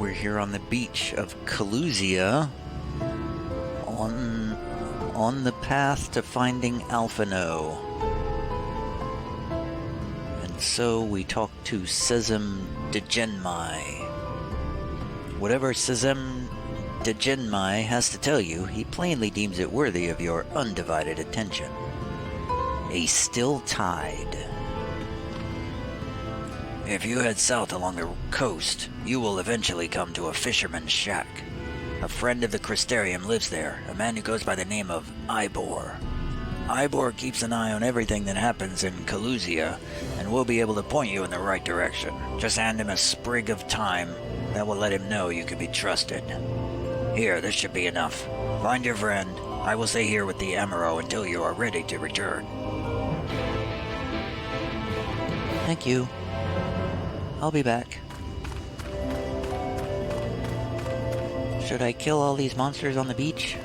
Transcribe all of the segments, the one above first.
we're here on the beach of Kalusia, on the path to finding Alphino. And so we talk to Sezim Degenmai. Whatever Sezim Degenmai has to tell you, he plainly deems it worthy of your undivided attention. A still tide. If you head south along the coast, you will eventually come to a fisherman's shack. A friend of the Crystarium lives there, a man who goes by the name of Ivor. Ivor keeps an eye on everything that happens in Kalusia, and will be able to point you in the right direction. Just hand him a sprig of thyme. That will let him know you can be trusted. Here, this should be enough. Find your friend. I will stay here with the Amaro until you are ready to return. Thank you. I'll be back. Should I kill all these monsters on the beach?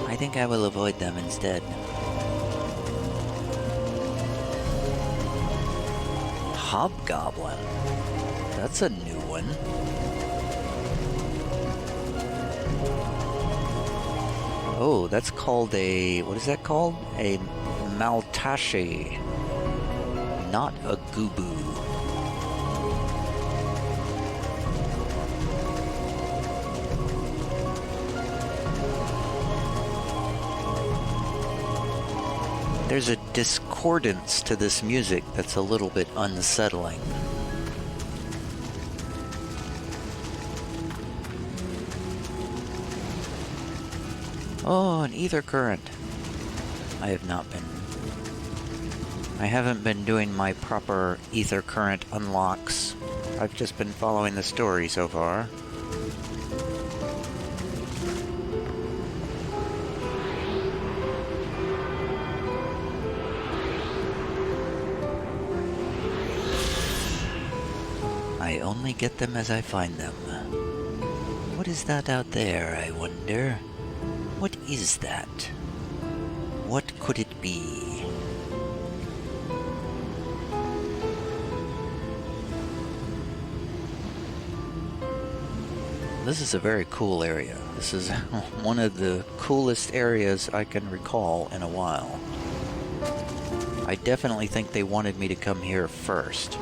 I think I will avoid them instead. Hobgoblin. That's a new one. Oh, that's called a... what is that called? A Maltashi. Not a Gubu. There's a discordance to this music that's a little bit unsettling. Oh, an ether current. I haven't been doing my proper ether current unlocks. I've just been following the story so far. I only get them as I find them. What is that out there, I wonder? What is that? What could it be? This is a very cool area. This is one of the coolest areas I can recall in a while. I definitely think they wanted me to come here first,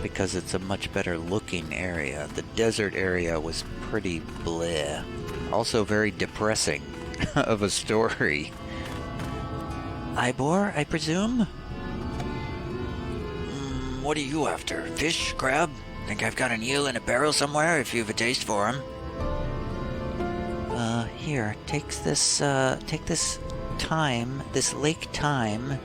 because it's a much better looking area. The desert area was pretty bleh. Also very depressing of a story. Ivor, I presume? What are you after? Fish? Crab? Think I've got an eel in a barrel somewhere if you've a taste for him. Here, take this thyme, this lake thyme.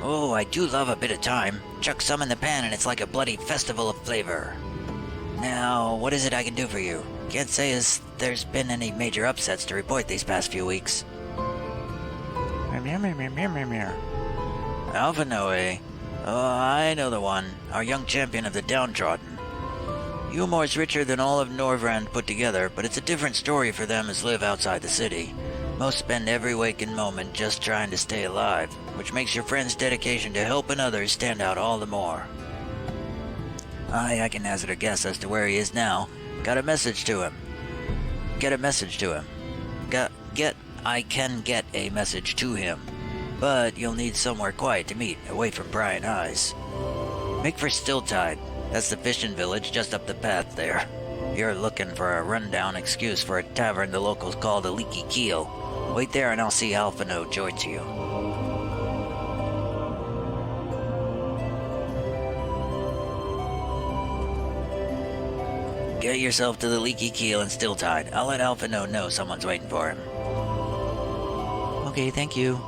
Oh, I do love a bit of thyme. Chuck some in the pan and it's like a bloody festival of flavor. Now, what is it I can do for you? Can't say as there's been any major upsets to report these past few weeks. Alphino, eh? Oh, I know the one. Our young champion of the downtrodden. Umor's richer than all of Norvrand put together, but it's a different story for them as live outside the city. Most spend every waking moment just trying to stay alive, which makes your friend's dedication to helping others stand out all the more. I can hazard a guess as to where he is now. Got a message to him. Get a message to him. I can get a message to him. But you'll need somewhere quiet to meet, away from prying eyes. Make for Stilltide. That's the fishing village just up the path there. You're looking for a rundown excuse for a tavern the locals call the Leaky Keel. Wait there and I'll see Alphino joins you. Get yourself to the Leaky Keel and Stilltide. I'll let Alphino know someone's waiting for him. Okay, thank you.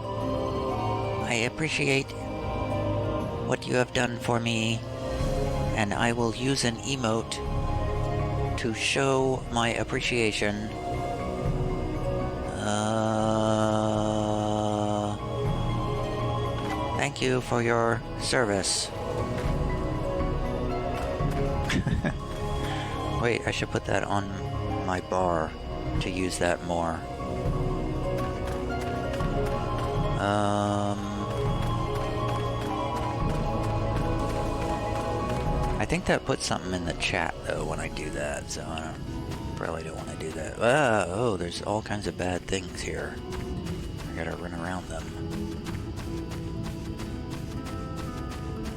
I appreciate what you have done for me, and I will use an emote to show my appreciation. Thank you for your service. Wait, I should put that on my bar to use that more. think that puts something in the chat, though, when I do that, so I probably don't want to do that. Oh, there's all kinds of bad things here. I gotta run around them.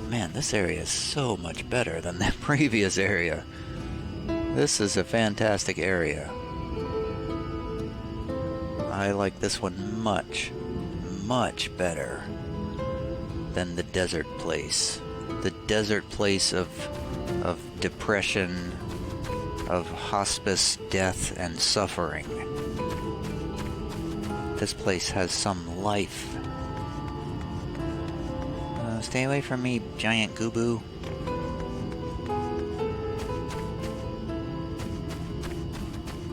Man, this area is so much better than the previous area. This is a fantastic area. I like this one much, much better than the desert place. The desert place of depression, of hospice, death, and suffering. This place has some life. Stay away from me, giant gooboo.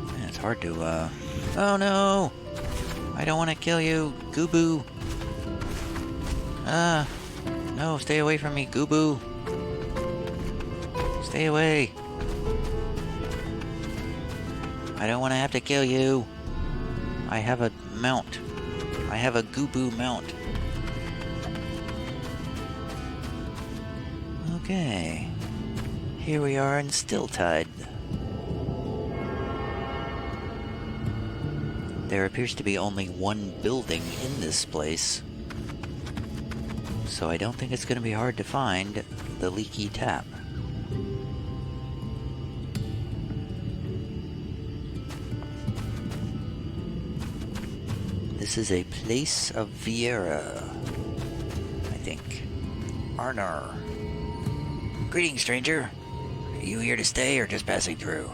Man, it's hard to, Oh no! I don't want to kill you, gooboo. No, stay away from me, gooboo. Stay away. I don't want to have to kill you. I have a mount. I have a gooboo mount. Okay. Here we are in Stilltide. There appears to be only one building in this place, so I don't think it's going to be hard to find the leaky tap. This is a place of Vieira, I think. Arnar. Greetings, stranger. Are you here to stay or just passing through?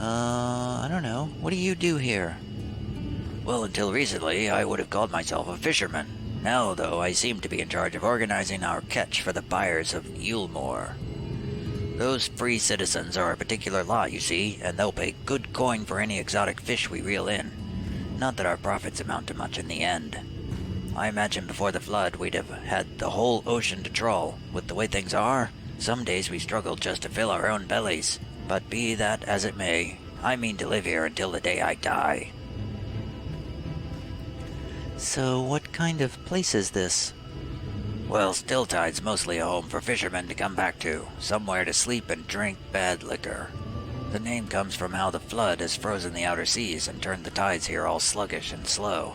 I don't know. What do you do here? Well, until recently, I would have called myself a fisherman. Now, though, I seem to be in charge of organizing our catch for the buyers of Yulmore. Those free citizens are a particular lot, you see, and they'll pay good coin for any exotic fish we reel in. Not that our profits amount to much in the end. I imagine before the flood we'd have had the whole ocean to trawl. With the way things are, some days we struggle just to fill our own bellies. But be that as it may, I mean to live here until the day I die. So what kind of place is this? Well, Stilltide's mostly a home for fishermen to come back to, somewhere to sleep and drink bad liquor. The name comes from how the flood has frozen the outer seas and turned the tides here all sluggish and slow.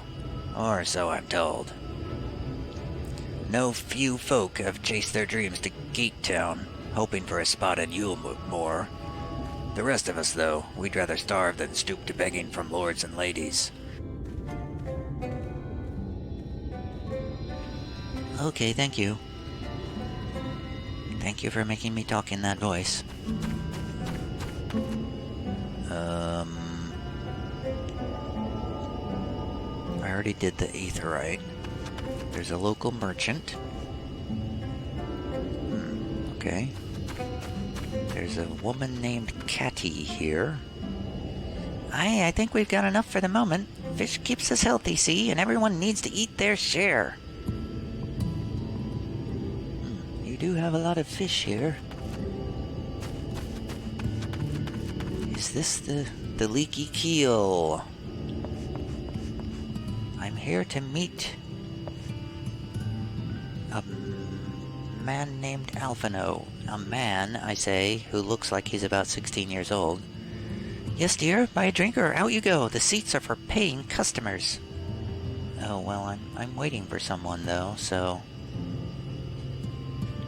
Or so I'm told. No few folk have chased their dreams to Geek Town, hoping for a spot in Yulmore. The rest of us, though, we'd rather starve than stoop to begging from lords and ladies. Okay, thank you. Thank you for making me talk in that voice. I already did the aetheryte. There's a local merchant. Okay. There's a woman named Catty here. I think we've got enough for the moment. Fish keeps us healthy, see, and everyone needs to eat their share. You do have a lot of fish here. Is this the leaky keel? I'm here to meet a man named Alphino. A man, I say, who looks like he's about 16 years old. Yes, dear, buy a drink or out you go. The seats are for paying customers. Oh, well, I'm waiting for someone, though, so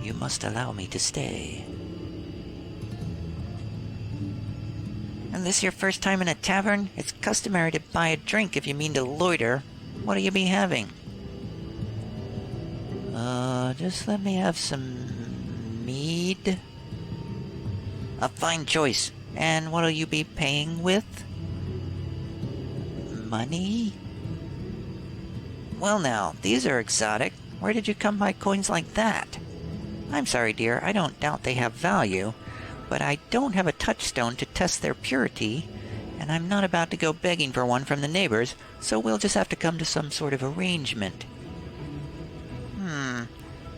you must allow me to stay. And this your first time in a tavern? It's customary to buy a drink if you mean to loiter. What'll you be having? Just let me have some mead. A fine choice. And what'll you be paying with? Money? Well now, these are exotic. Where did you come by coins like that? I'm sorry, dear, I don't doubt they have value, but I don't have a touchstone to test their purity, and I'm not about to go begging for one from the neighbors, so we'll just have to come to some sort of arrangement.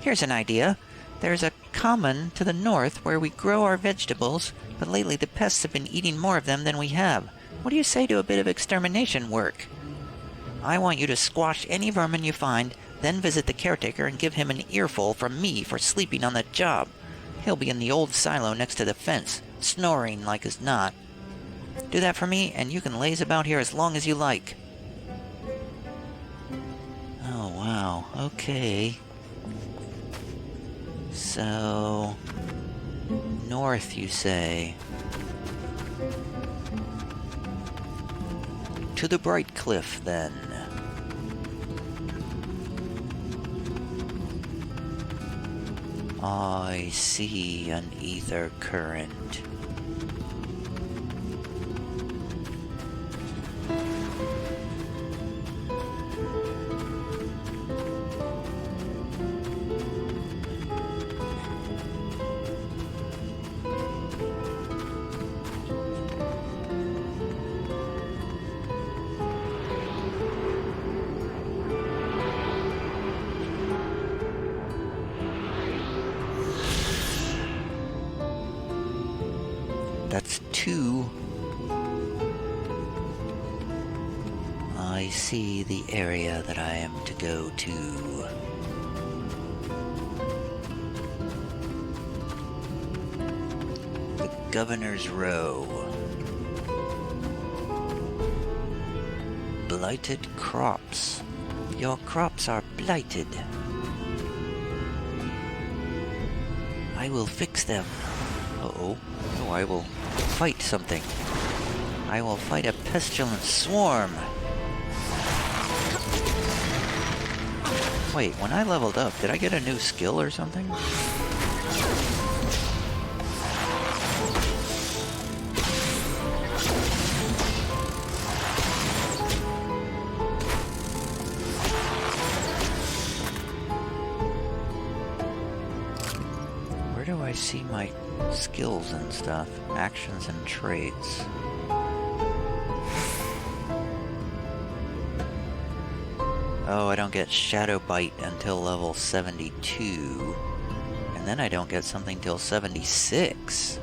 Here's an idea. There's a common to the north where we grow our vegetables, but lately the pests have been eating more of them than we have. What do you say to a bit of extermination work? I want you to squash any vermin you find, then visit the caretaker and give him an earful from me for sleeping on the job. He'll be in the old silo next to the fence, snoring like as not. Do that for me, and you can laze about here as long as you like. Oh, wow. Okay. So... north, you say? To the Bright Cliff, then. I see an ether current. That's 2. I see the area that I am to go to. The Governor's Row. Blighted crops. Your crops are blighted. I will fix them. Uh-oh. Oh, I will fight something. I will fight a pestilent swarm. Wait, when I leveled up, did I get a new skill or something? Where do I see my skills and stuff? Actions and traits. Oh, I don't get Shadow Bite until level 72. And then I don't get something till 76.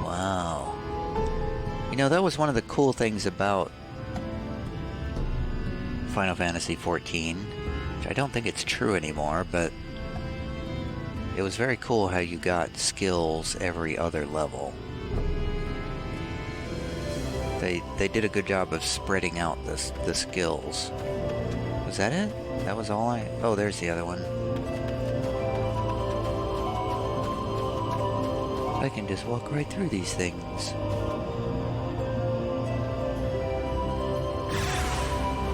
Wow. You know, that was one of the cool things about Final Fantasy XIV, which I don't think it's true anymore, but it was very cool how you got skills every other level. They did a good job of spreading out the skills. Was that it? That was all I... Oh, there's the other one. I can just walk right through these things.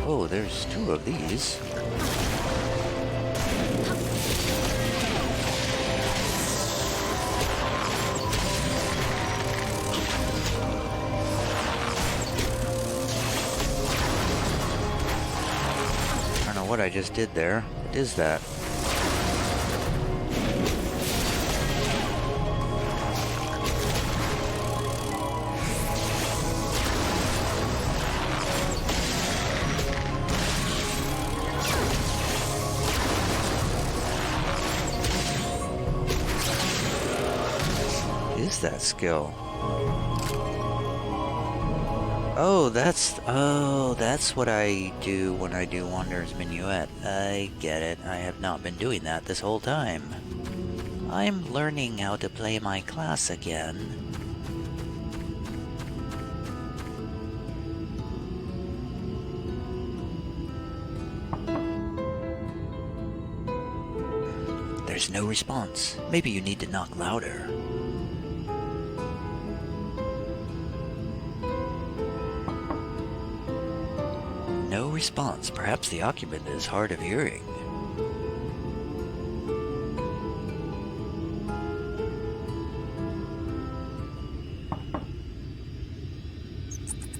Oh, there's 2 of these. What I just did there. What is that? What is that skill? Oh, that's what I do when I do Wanderer's Minuet. I get it. I have not been doing that this whole time. I'm learning how to play my class again. There's no response. Maybe you need to knock louder. No response. Perhaps the occupant is hard of hearing.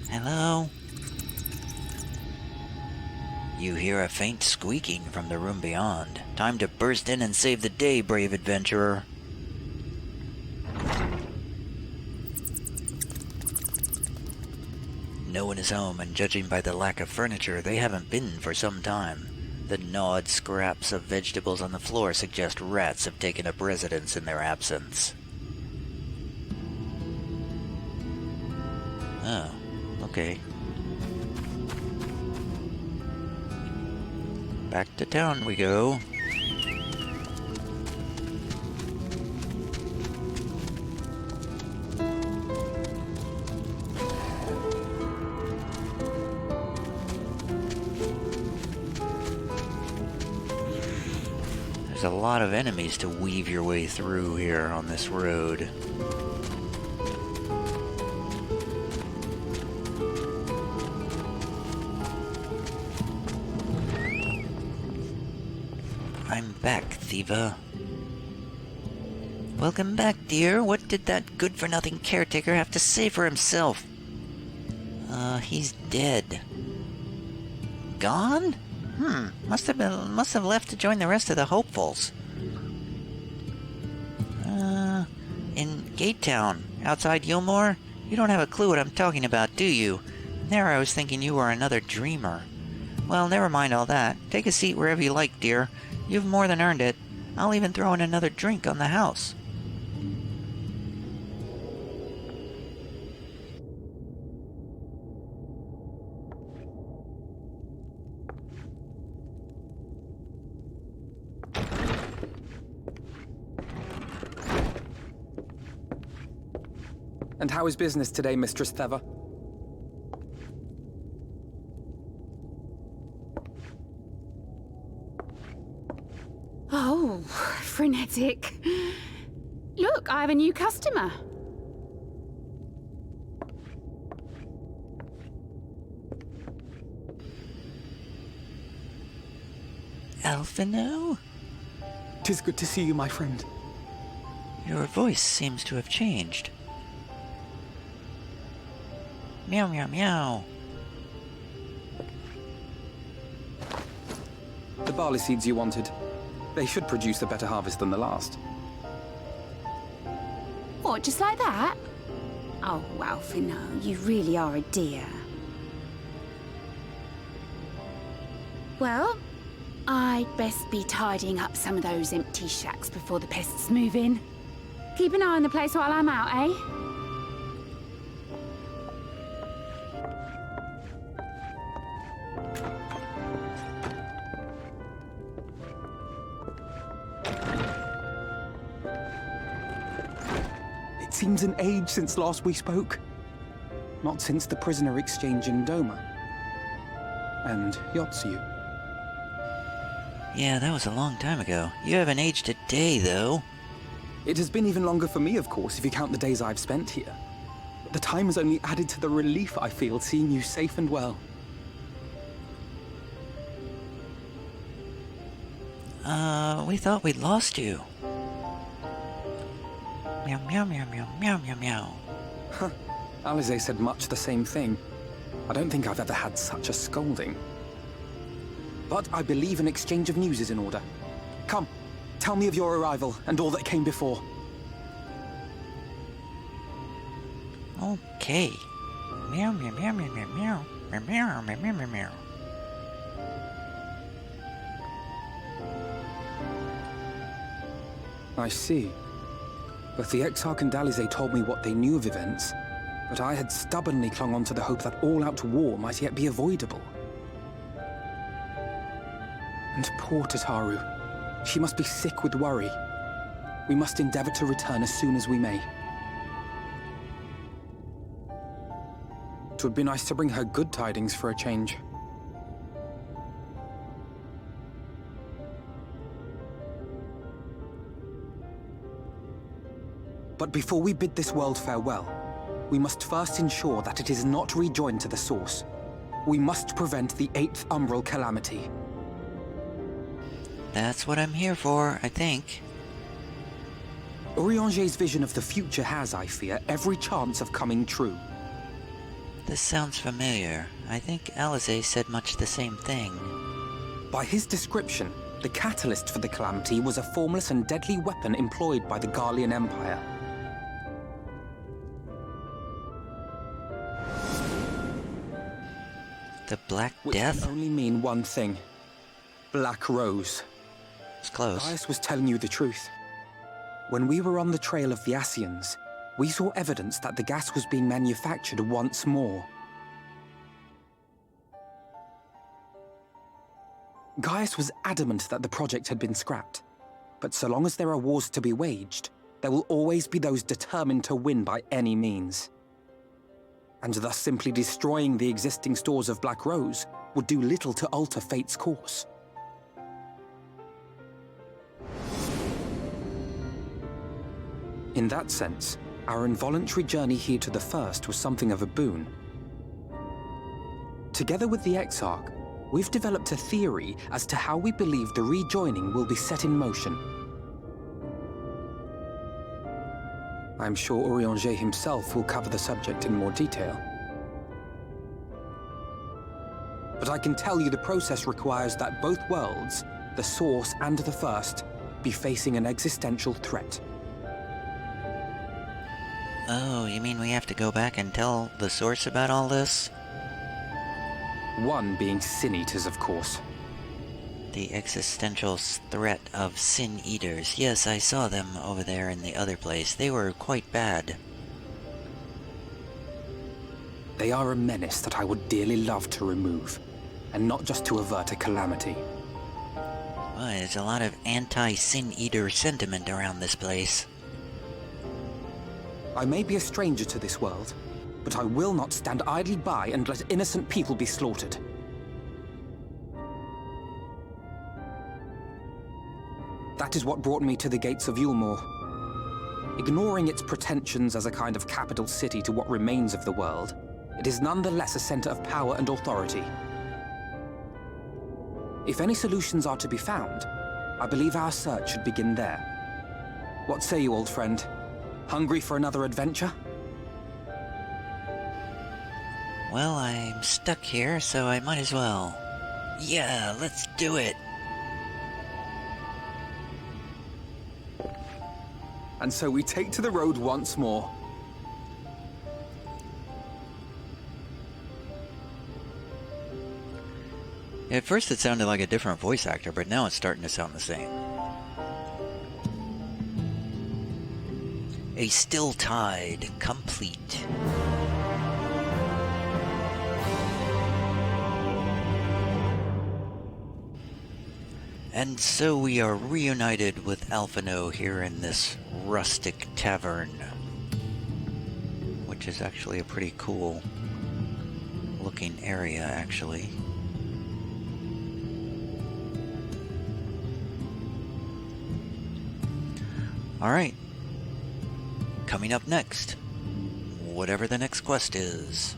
Hello? You hear a faint squeaking from the room beyond. Time to burst in and save the day, brave adventurer. No one is home, and judging by the lack of furniture, they haven't been for some time. The gnawed scraps of vegetables on the floor suggest rats have taken up residence in their absence. Oh, okay. Back to town we go. There's a lot of enemies to weave your way through here on this road. I'm back, Thiva. Welcome back, dear. What did that good-for-nothing caretaker have to say for himself? He's dead. Gone? Must have left to join the rest of the hopefuls. In Gate Town, outside Yilmore? You don't have a clue what I'm talking about, do you? There I was thinking you were another dreamer. Well, never mind all that. Take a seat wherever you like, dear. You've more than earned it. I'll even throw in another drink on the house. And how is business today, Mistress Theva? Oh, frenetic. Look, I have a new customer. Alphino? 'Tis good to see you, my friend. Your voice seems to have changed. Meow, meow, meow. The barley seeds you wanted. They should produce a better harvest than the last. What, just like that? Oh, Alphino, you really are a dear. Well, I'd best be tidying up some of those empty shacks before the pests move in. Keep an eye on the place while I'm out, eh? It seems an age since last we spoke. Not since the prisoner exchange in Doma. And Yotsu. Yeah, that was a long time ago. You haven't aged a day, though. It has been even longer for me, of course, if you count the days I've spent here. But the time has only added to the relief I feel seeing you safe and well. We thought we'd lost you. Meow, meow, meow, meow, meow, meow, meow. Huh. Alize said much the same thing. I don't think I've ever had such a scolding. But I believe an exchange of news is in order. Come, tell me of your arrival and all that came before. Okay. Meow, meow, meow, meow, meow, meow, meow, meow, meow, meow, meow, meow. I see. Both the Exarch and Alize told me what they knew of events, but I had stubbornly clung on to the hope that all-out war might yet be avoidable. And poor Tataru. She must be sick with worry. We must endeavor to return as soon as we may. It would be nice to bring her good tidings for a change. But before we bid this world farewell, we must first ensure that it is not rejoined to the source. We must prevent the 8th Umbral calamity. That's what I'm here for, I think. Urianger's vision of the future has, I fear, every chance of coming true. This sounds familiar. I think Alize said much the same thing. By his description, the catalyst for the calamity was a formless and deadly weapon employed by the Garlean Empire. The Black Which Death? can only mean one thing. Black Rose. It's close. Gaius was telling you the truth. When we were on the trail of the Ascians, we saw evidence that the gas was being manufactured once more. Gaius was adamant that the project had been scrapped. But so long as there are wars to be waged, there will always be those determined to win by any means. And thus simply destroying the existing stores of Black Rose would do little to alter fate's course. In that sense, our involuntary journey here to the First was something of a boon. Together with the Exarch, we've developed a theory as to how we believe the rejoining will be set in motion. I'm sure Urianger himself will cover the subject in more detail. But I can tell you the process requires that both worlds, the Source and the First, be facing an existential threat. Oh, you mean we have to go back and tell the Source about all this? One being Sin Eaters, of course. The existential threat of Sin Eaters. Yes, I saw them over there in the other place. They were quite bad. They are a menace that I would dearly love to remove, and not just to avert a calamity. Well, there's a lot of anti-Sin Eater sentiment around this place. I may be a stranger to this world, but I will not stand idly by and let innocent people be slaughtered. That is what brought me to the gates of Yulmore. Ignoring its pretensions as a kind of capital city to what remains of the world, it is nonetheless a center of power and authority. If any solutions are to be found, I believe our search should begin there. What say you, old friend? Hungry for another adventure? Well, I'm stuck here, so I might as well. Yeah, let's do it! And so we take to the road once more. At first it sounded like a different voice actor, but now it's starting to sound the same. A Still Tide complete. And so we are reunited with Alphino here in this rustic tavern, which is actually a pretty cool looking area, actually. Alright, coming up next, whatever the next quest is.